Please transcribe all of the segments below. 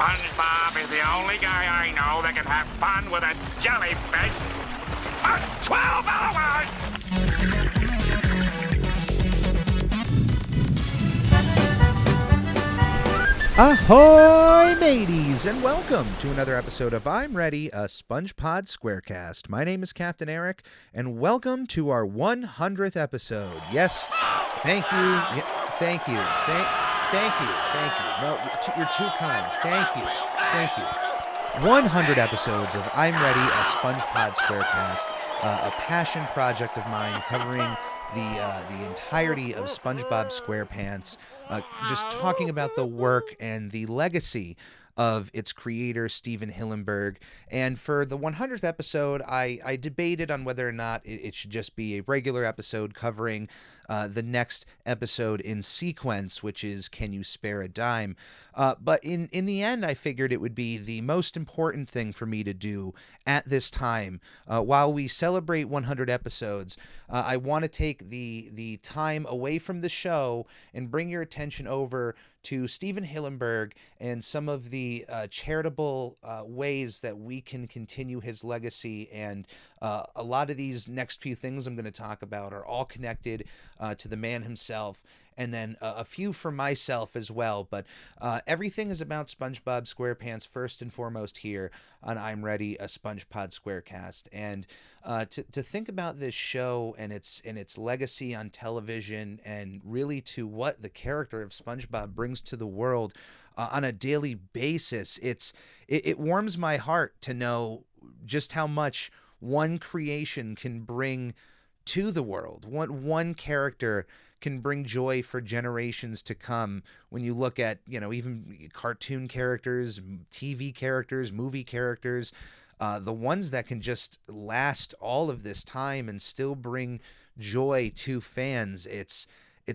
SpongeBob is the only guy I know that can have fun with a jellyfish for 12 hours! Ahoy, mateys, and welcome to another episode of I'm Ready, a SpongePod SquareCast. My name is Captain Eric, and welcome to our 100th episode. Yes, thank you, thank you, thank you. No, you're too kind. Thank you. 100 episodes of I'm Ready, a SpongePod SquareCast, a passion project of mine covering the entirety of SpongeBob SquarePants, just talking about the work and the legacy of its creator, Stephen Hillenburg. And for the 100th episode, I debated on whether or not it should just be a regular episode covering the next episode in sequence, which is Can You Spare a Dime? But in the end, I figured it would be the most important thing for me to do at this time. While we celebrate 100 episodes, I want to take the time away from the show and bring your attention over to Stephen Hillenburg and some of the charitable ways that we can continue his legacy. And a lot of these next few things I'm going to talk about are all connected to the man himself, and then a few for myself as well. But everything is about SpongeBob SquarePants first and foremost here on I'm Ready, a SpongePod SquareCast. And to think about this show and its legacy on television, and really to what the character of SpongeBob brings to the world on a daily basis, it warms my heart to know just how much one creation can bring to the world. One character can bring joy for generations to come. When you look at, even cartoon characters, TV characters, movie characters, the ones that can just last all of this time and still bring joy to fans, it's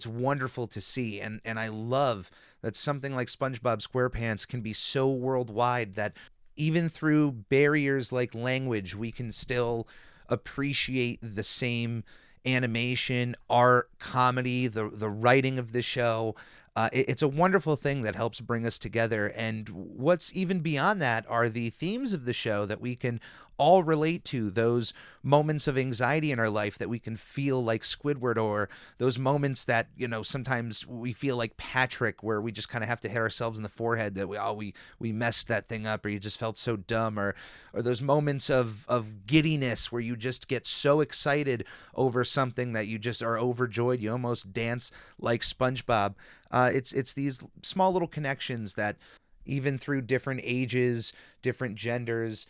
wonderful to see. And I love that something like SpongeBob SquarePants can be so worldwide that even through barriers like language, we can still appreciate the same animation, art, comedy, the writing of the show. It's a wonderful thing that helps bring us together. And what's even beyond that are the themes of the show that we can all relate to, those moments of anxiety in our life that we can feel like Squidward, or those moments that, sometimes we feel like Patrick, where we just kind of have to hit ourselves in the forehead that we messed that thing up, or you just felt so dumb, or those moments of giddiness where you just get so excited over something that you just are overjoyed, you almost dance like SpongeBob. It's these small little connections that even through different ages, different genders,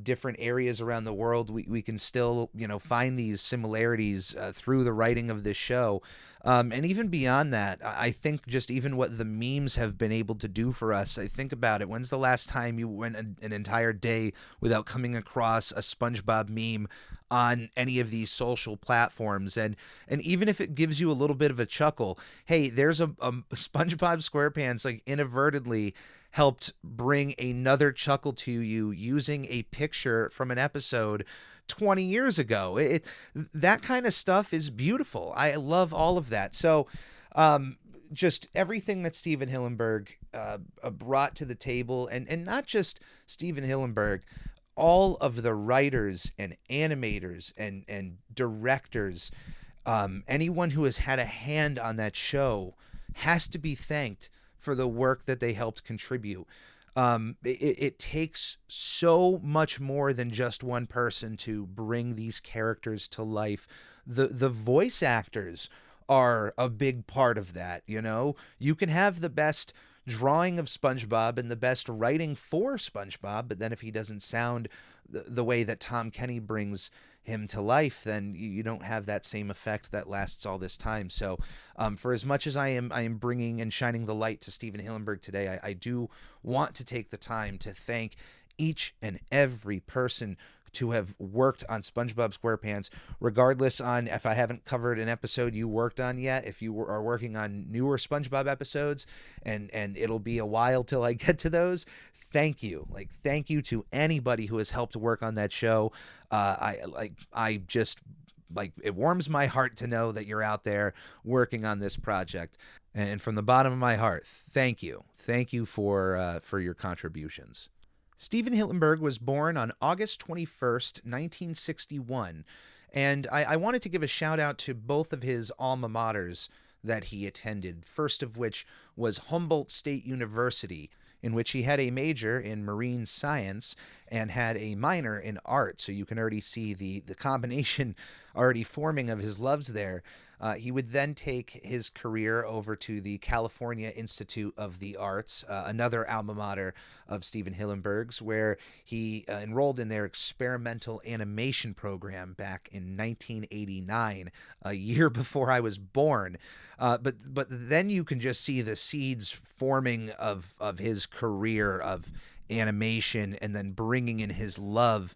different areas around the world, we can still, find these similarities through the writing of this show. And even beyond that, I think just even what the memes have been able to do for us. I think about it. When's the last time you went an entire day without coming across a SpongeBob meme on any of these social platforms? And even if it gives you a little bit of a chuckle, hey, there's a SpongeBob SquarePants like inadvertently helped bring another chuckle to you using a picture from an episode 20 years ago. That kind of stuff is beautiful. I love all of that. So just everything that Stephen Hillenburg brought to the table, and not just Stephen Hillenburg, all of the writers and animators and directors, anyone who has had a hand on that show has to be thanked for the work that they helped contribute. It takes so much more than just one person to bring these characters to life. The voice actors are a big part of that. You can have the best drawing of SpongeBob and the best writing for SpongeBob, but then if he doesn't sound the way that Tom Kenny brings him to life, then you don't have that same effect that lasts all this time. So for as much as I am bringing and shining the light to Stephen Hillenburg today, I do want to take the time to thank each and every person to have worked on SpongeBob SquarePants, regardless on if I haven't covered an episode you worked on yet. If you are working on newer SpongeBob episodes, and it'll be a while till I get to those, thank you. Thank you to anybody who has helped work on that show. I just like, it warms my heart to know that you're out there working on this project. And from the bottom of my heart, thank you. Thank you for your contributions. Stephen Hillenburg was born on August 21st, 1961, and I wanted to give a shout out to both of his alma maters that he attended, first of which was Humboldt State University, in which he had a major in marine science and had a minor in art. So you can already see the combination already forming of his loves there. He would then take his career over to the California Institute of the Arts, another alma mater of Stephen Hillenburg's, where he enrolled in their experimental animation program back in 1989, a year before I was born. But then you can just see the seeds forming of his career of animation, and then bringing in his love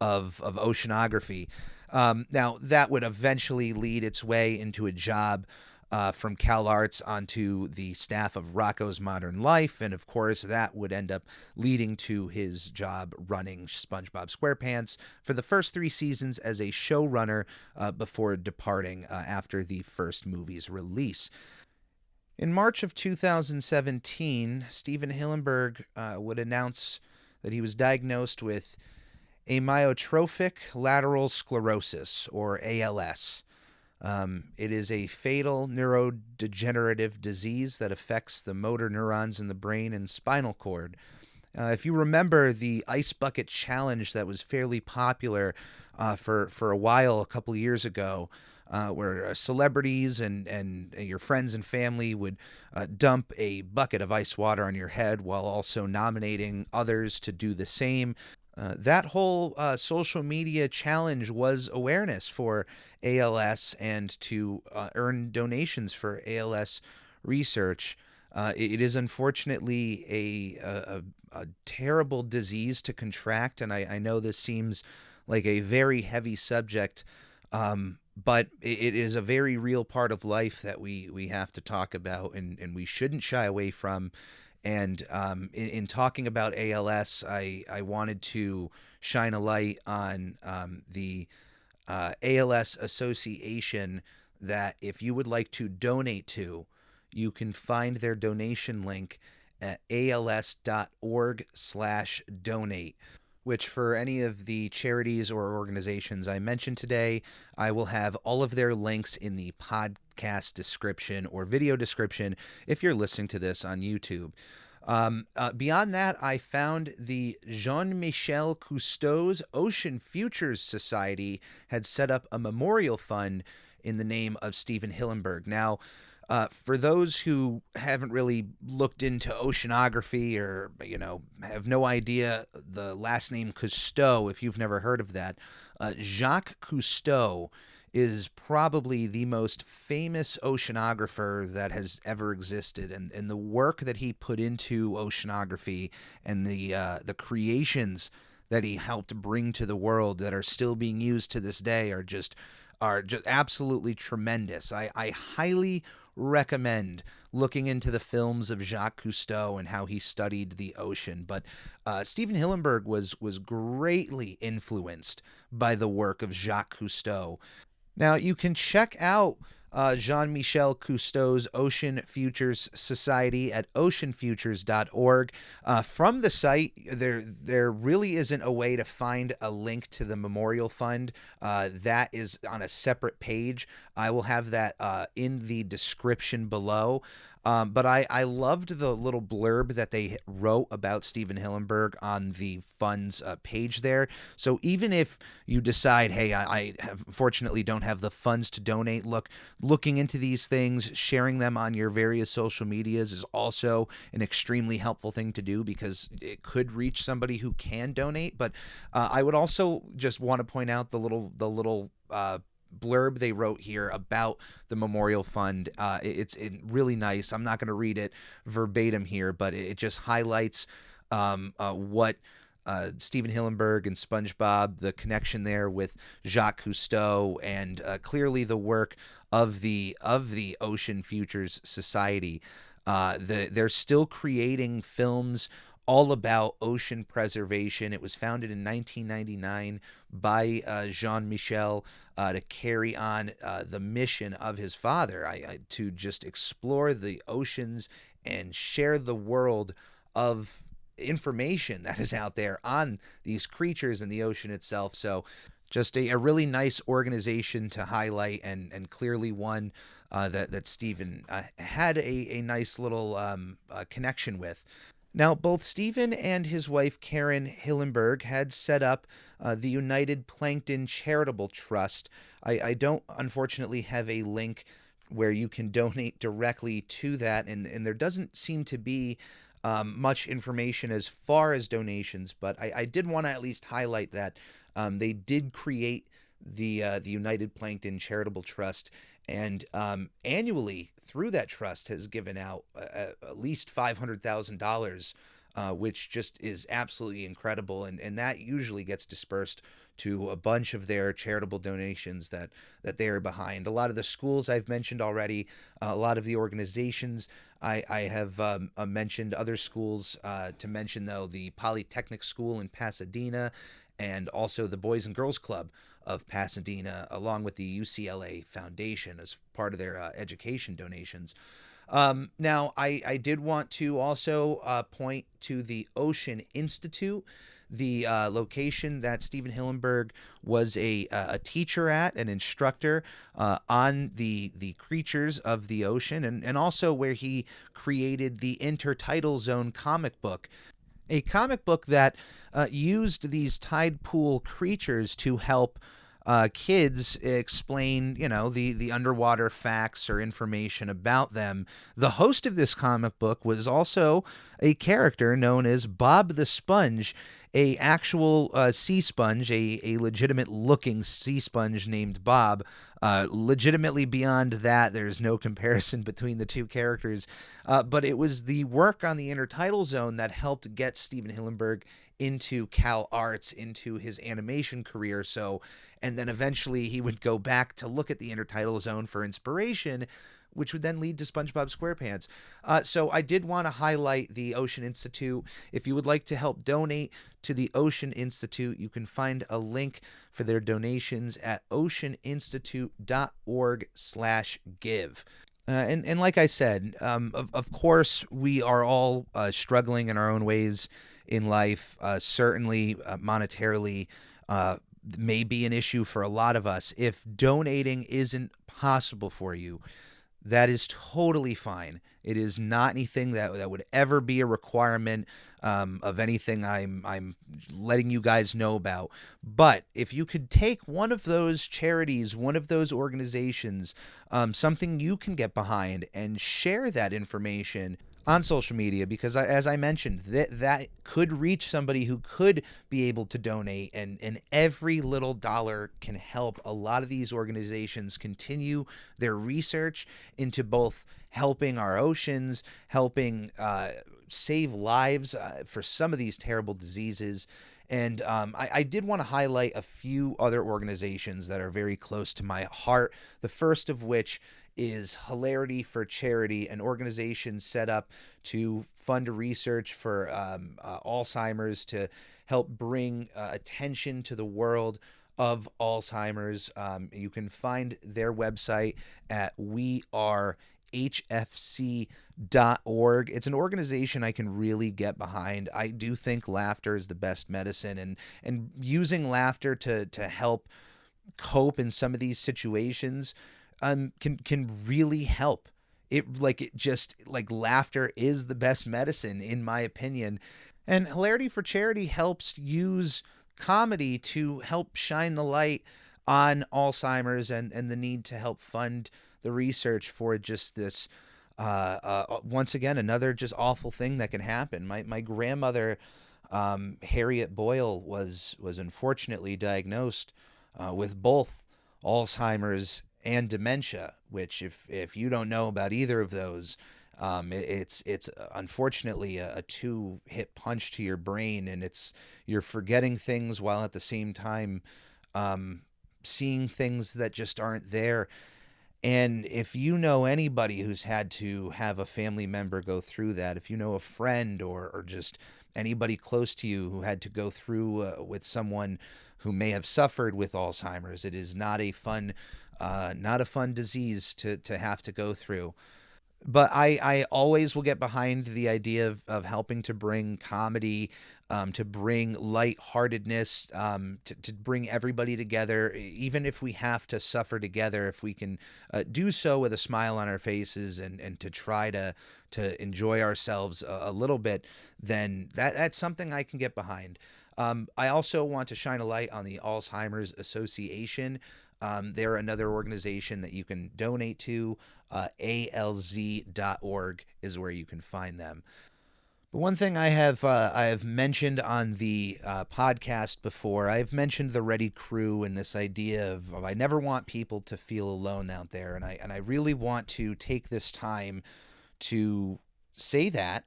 of oceanography. Now, that would eventually lead its way into a job from CalArts onto the staff of Rocko's Modern Life, and of course that would end up leading to his job running SpongeBob SquarePants for the first 3 seasons as a showrunner before departing after the first movie's release. In March of 2017, Stephen Hillenburg would announce that he was diagnosed with amyotrophic lateral sclerosis, or ALS. It is a fatal neurodegenerative disease that affects the motor neurons in the brain and spinal cord. If you remember the Ice Bucket Challenge that was fairly popular for a while a couple years ago, where celebrities and your friends and family would dump a bucket of ice water on your head while also nominating others to do the same. That whole social media challenge was awareness for ALS and to earn donations for ALS research. It is unfortunately a terrible disease to contract, and I know this seems like a very heavy subject, but it is a very real part of life that we have to talk about, and we shouldn't shy away from. And in talking about ALS, I wanted to shine a light on the ALS Association, that if you would like to donate to, you can find their donation link at als.org/donate, which for any of the charities or organizations I mentioned today, I will have all of their links in the podcast description or video description if you're listening to this on YouTube. Beyond that, I found the Jean-Michel Cousteau's Ocean Futures Society had set up a memorial fund in the name of Stephen Hillenburg. Now, for those who haven't really looked into oceanography, or, have no idea the last name Cousteau, if you've never heard of that, Jacques Cousteau is probably the most famous oceanographer that has ever existed, and the work that he put into oceanography and the creations that he helped bring to the world that are still being used to this day are just absolutely tremendous. I highly recommend looking into the films of Jacques Cousteau and how he studied the ocean. But Stephen Hillenburg was greatly influenced by the work of Jacques Cousteau. Now, you can check out Jean-Michel Cousteau's Ocean Futures Society at oceanfutures.org. From the site, there really isn't a way to find a link to the memorial fund. That is on a separate page. I will have that in the description below. But I loved the little blurb that they wrote about Stephen Hillenburg on the fund's page there. So even if you decide, hey, I unfortunately don't have the funds to donate, looking into these things, sharing them on your various social medias is also an extremely helpful thing to do, because it could reach somebody who can donate. But I would also just want to point out the little blurb they wrote here about the memorial fund. It's really nice. I'm not going to read it verbatim here, but it just highlights what Stephen Hillenburg and SpongeBob, the connection there with Jacques Cousteau, and clearly the work of the Ocean Futures Society. They're still creating films all about ocean preservation. It was founded in 1999 by Jean-Michel to carry on the mission of his father, to just explore the oceans and share the world of information that is out there on these creatures in the ocean itself. So just a really nice organization to highlight, and clearly one that Stephen had a nice little connection with. Now, both Stephen and his wife Karen Hillenburg had set up the United Plankton Charitable Trust. I don't, unfortunately, have a link where you can donate directly to that, and there doesn't seem to be much information as far as donations, but I did want to at least highlight that they did create the United Plankton Charitable Trust, and annually through that trust has given out at least $500,000, which just is absolutely incredible, and that usually gets dispersed to a bunch of their charitable donations that they are behind. A lot of the schools I've mentioned already, a lot of the organizations I have mentioned. Other schools to mention, though, the Polytechnic School in Pasadena, and also the Boys and Girls Club of Pasadena, along with the UCLA Foundation as part of their education donations. Now, I did want to also point to the Ocean Institute, the location that Stephen Hillenburg was a teacher at, an instructor on the creatures of the ocean, and also where he created the Intertidal Zone comic book. A comic book that used these tide pool creatures to help kids explain, the underwater facts or information about them. The host of this comic book was also a character known as Bob the Sponge, a actual sea sponge, a legitimate looking sea sponge named Bob. Legitimately beyond that, there's no comparison between the two characters. But it was the work on the Intertidal Zone that helped get Stephen Hillenburg into Cal Arts, into his animation career. And then eventually he would go back to look at the Intertidal Zone for inspiration, which would then lead to SpongeBob SquarePants. So I did want to highlight the Ocean Institute. If you would like to help donate to the Ocean Institute, you can find a link for their donations at oceaninstitute.org/give. And like I said, of course, we are all struggling in our own ways in life. Certainly, monetarily, may be an issue for a lot of us. If donating isn't possible for you, that is totally fine. It is not anything that would ever be a requirement of anything I'm letting you guys know about. But if you could take one of those charities, one of those organizations, something you can get behind, and share that information on social media, because as I mentioned, that could reach somebody who could be able to donate, and every little dollar can help a lot of these organizations continue their research into both helping our oceans, helping save lives for some of these terrible diseases. And I did want to highlight a few other organizations that are very close to my heart. The first of which is Hilarity for Charity, an organization set up to fund research for Alzheimer's, to help bring attention to the world of Alzheimer's. You can find their website at wearehfc.org. It's an organization I can really get behind. I do think laughter is the best medicine, and using laughter to help cope in some of these situations can really help. Laughter is the best medicine, in my opinion. And Hilarity for Charity helps use comedy to help shine the light on Alzheimer's and the need to help fund the research for just this, once again, another just awful thing that can happen. My grandmother, Harriet Boyle, was unfortunately diagnosed with both Alzheimer's and dementia, which if you don't know about either of those, it's unfortunately a two-hit punch to your brain, and you're forgetting things while at the same time seeing things that just aren't there. And if you know anybody who's had to have a family member go through that, if you know a friend or just anybody close to you who had to go through with someone who may have suffered with Alzheimer's, it is not a fun disease to have to go through. But I always will get behind the idea of helping to bring comedy, to bring lightheartedness, to bring everybody together, even if we have to suffer together, if we can do so with a smile on our faces and to try to enjoy ourselves a little bit, then that's something I can get behind. I also want to shine a light on the Alzheimer's Association. They're another organization that you can donate to. ALZ.org is where you can find them. But one thing I have mentioned on the podcast before, I've mentioned the Ready Crew and this idea of I never want people to feel alone out there, and I really want to take this time to say that,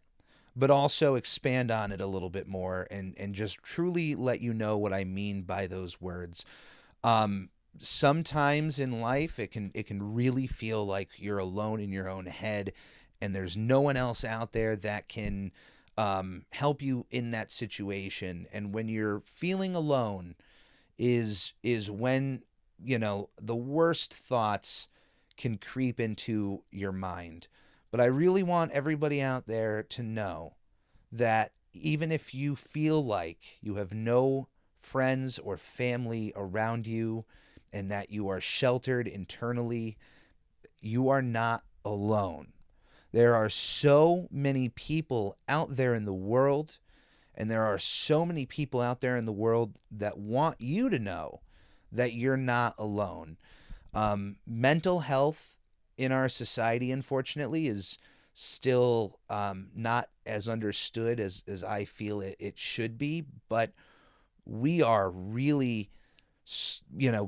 but also expand on it a little bit more and just truly let you know what I mean by those words. Sometimes in life it can really feel like you're alone in your own head and there's no one else out there that can help you in that situation. And when you're feeling alone is when, the worst thoughts can creep into your mind. But I really want everybody out there to know that even if you feel like you have no friends or family around you, and that you are sheltered internally, you are not alone. There are so many people out there in the world, and there are so many people out there in the world that want you to know that you're not alone. Mental health in our society, unfortunately, is still not as understood as I feel it should be, but we are really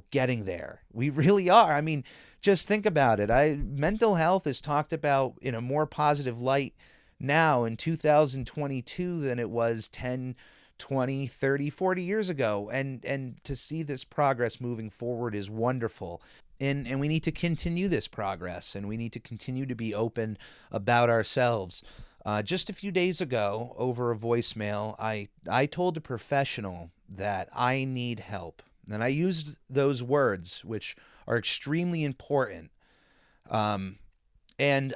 getting there. We really are. I mean, just think about it. Mental health is talked about in a more positive light now in 2022 than it was 10, 20, 30, 40 years ago. And to see this progress moving forward is wonderful. And we need to continue this progress, and we need to continue to be open about ourselves. Just a few days ago, over a voicemail, I told a professional that I need help. And I used those words, which are extremely important. And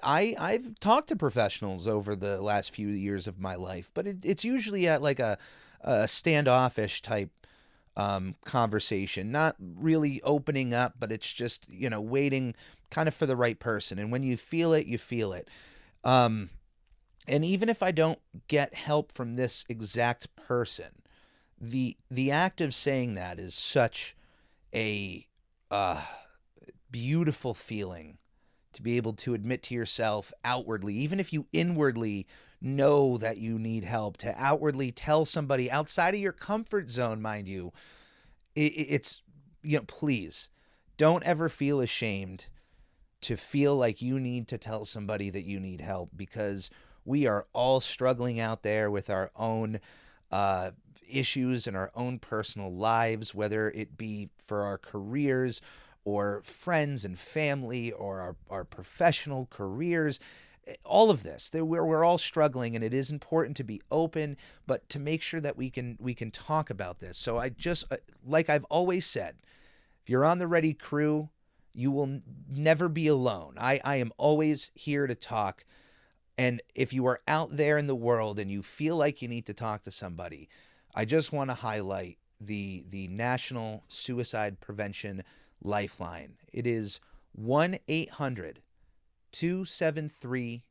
I've talked to professionals over the last few years of my life, but it's usually at like a standoffish type conversation, not really opening up, but it's just, waiting kind of for the right person. And when you feel it, you feel it. And even if I don't get help from this exact person, the act of saying that is such a beautiful feeling, to be able to admit to yourself outwardly, even if you inwardly know that you need help, to outwardly tell somebody outside of your comfort zone, mind you. It's please don't ever feel ashamed to feel like you need to tell somebody that you need help, because we are all struggling out there with our own issues in our own personal lives, whether it be for our careers or friends and family or our professional careers. All of this, we're all struggling, and it is important to be open, but to make sure that we can talk about this. So I just, like I've always said, if you're on the Ready Crew, you will never be alone. I am always here to talk. And if you are out there in the world and you feel like you need to talk to somebody, I just want to highlight the National Suicide Prevention Lifeline. It is 1-800-273-8255.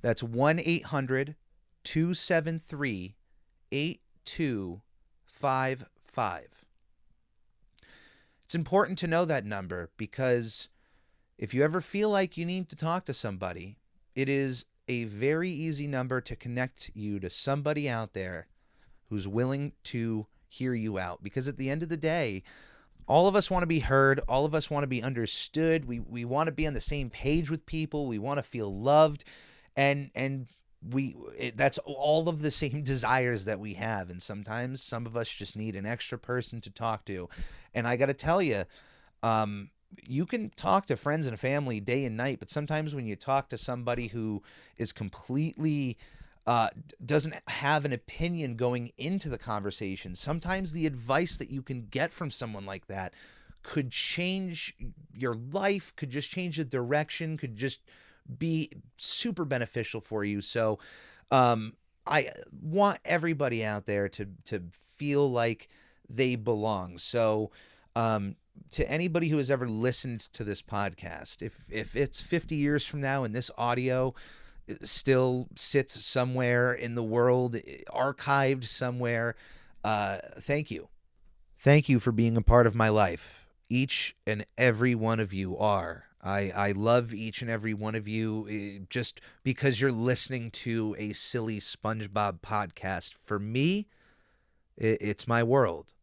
That's 1-800-273-8255. It's important to know that number, because if you ever feel like you need to talk to somebody, it is a very easy number to connect you to somebody out there who's willing to hear you out. Because at the end of the day, all of us want to be heard. All of us want to be understood. We want to be on the same page with people. We want to feel loved. And that's all of the same desires that we have. And sometimes some of us just need an extra person to talk to. And I got to tell you, You can talk to friends and family day and night, but sometimes when you talk to somebody who is completely doesn't have an opinion going into the conversation, sometimes the advice that you can get from someone like that could change your life, could just change the direction, could just be super beneficial for you. So I want everybody out there to feel like they belong. So to anybody who has ever listened to this podcast, if it's 50 years from now and this audio still sits somewhere in the world, archived somewhere, thank you. Thank you for being a part of my life. Each and every one of you are. I love each and every one of you just because you're listening to a silly SpongeBob podcast. For me, it's my world.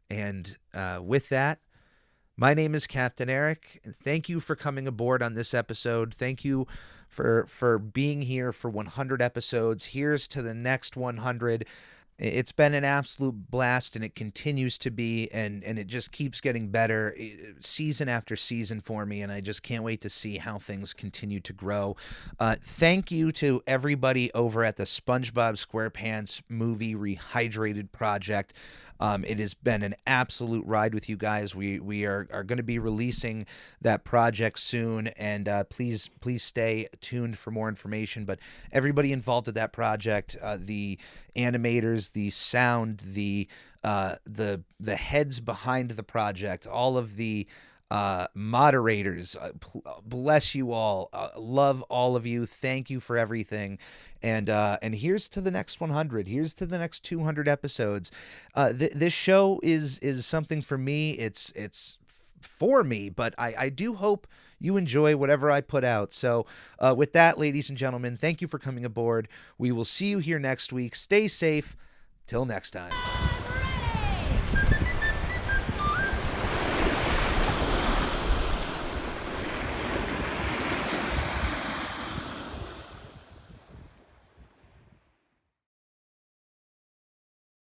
And with that, my name is Captain Eric. Thank you for coming aboard on this episode. Thank you for being here for 100 episodes. Here's to the next 100. It's been an absolute blast, and it continues to be, and it just keeps getting better season after season for me, and I just can't wait to see how things continue to grow. Thank you to everybody over at the SpongeBob SquarePants movie Rehydrated project. It has been an absolute ride with you guys. We are going to be releasing that project soon, and please stay tuned for more information. But everybody involved with that project, the animators, the sound, the heads behind the project, all of the moderators, bless you all. Love all of you. Thank you for everything. And here's to the next 100. Here's to the next 200 episodes. This show is something for me. It's for me, but I do hope you enjoy whatever I put out. So with that, ladies and gentlemen, thank you for coming aboard. We will see you here next week. Stay safe. Till next time.